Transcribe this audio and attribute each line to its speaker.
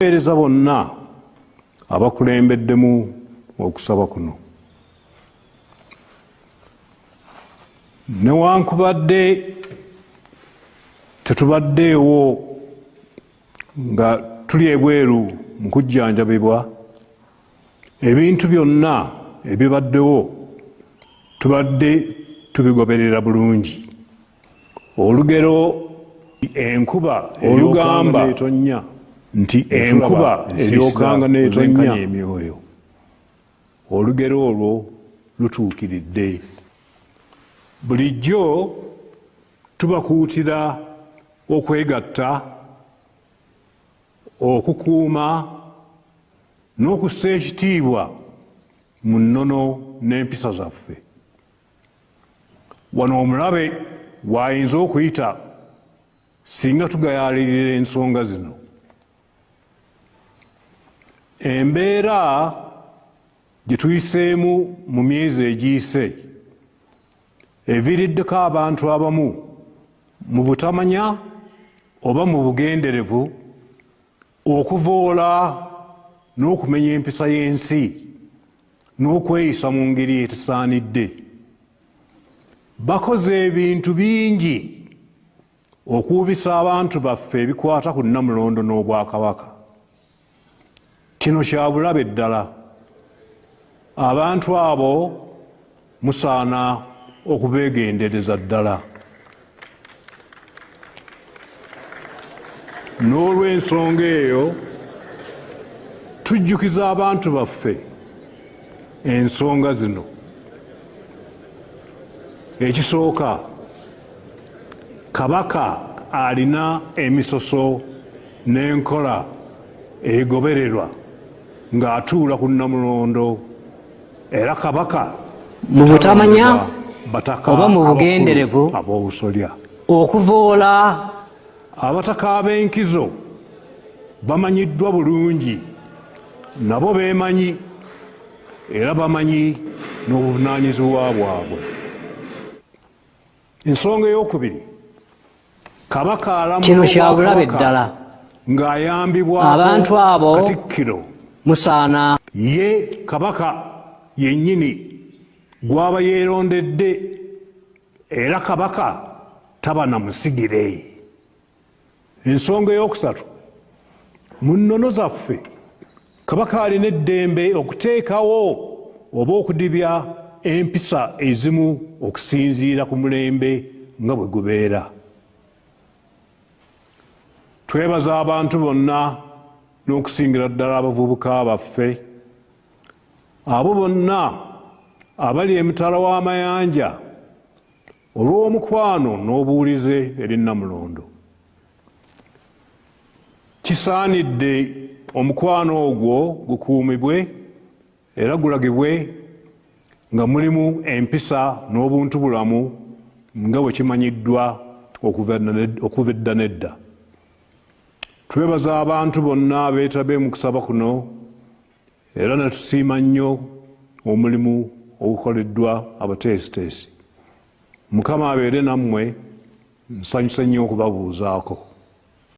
Speaker 1: Tuweereza bonna abakulembeddemu okusaba kuno. Newankubadde tetubaddeewo nga tuli ebweru mu kujjanjabibwa, ebintu byonna ebibaddewo tubadde tubigoberera bulungi. Olugero enkuba olugamba n'etonnya nti enkuba eryokanga n'etonnya emyoyo. Olugero olwo lutuukiridde. Bulijjo tubakuutira okwegatta, okukuuma n'okussa ekitiibwa mu nnono n'empisa zaffe. Wano omulabe w'ayinza okuyita singa tugayaalirira ensonga zino. Embeera gye tuyiseemu mu myezi egiyise eviiriddeko abantu abamu mu butamanya oba mu bugenderevu okuvoola n'okumenya empisa y'ensi n'okweyisa mu ngeri etasaanidde. Bakoze ebintu bingi okuubisa abantu baffe ebikwata ku Nnamulondo n'Obwakabaka. Kino kya bulabe ddala. Abantu abo musaana okubeegendereza ddala. N'olw'ensonga eyo tujjukiza abantu baffe ensonga zino. Ekisooka, Kabaka alina emisoso n'enkola egobererwa ng'atuula ku Nnamulondo, era Kabaka
Speaker 2: mu butamanya oba mu bugenderevu
Speaker 1: ab'obusolya,
Speaker 2: okuvoola.
Speaker 1: Abataka ab'enkizo bamanyiddwa bulungi, nabo beemanyi era bamanyi n'obuvunaanyizibwa bwabwe. Ensonga ey'okubiri, Kabaka
Speaker 2: kino kya bulabe ddala.
Speaker 1: ng'ayambibwa
Speaker 2: Abantu abo
Speaker 1: Katikkiro
Speaker 2: musaana
Speaker 1: ye Kabaka yennyini gw'aba yeerondedde, era Kabaka taba na musigire. Ensonga ey'okusatu, mu nnono zaffe Kabaka alina eddembe okuteekawo oba okudibya empisa ezimu okusinziira ku mulembe nga bwe gubeera. Twebaza abantu bonna n'okusingira ddala abavubuka baffe, abo bonna abali emitala w'amayanja olw'omukwano n'obuwulize eri Nnamulondo. Kisaanidde omukwano ogwo gukuumibwe era gulagibwe nga mulimu empisa n'obuntubulamu nga bwe kimanyiddwa okuva edda n'edda. Twebaza abantu bonna abeetabe mu kusaba kuno era ne tusiima nnyo omulimu ogukoleddwa abateesiteesi. Mukama abeere nammwe, nsanyuse nnyo okubabuuzaako.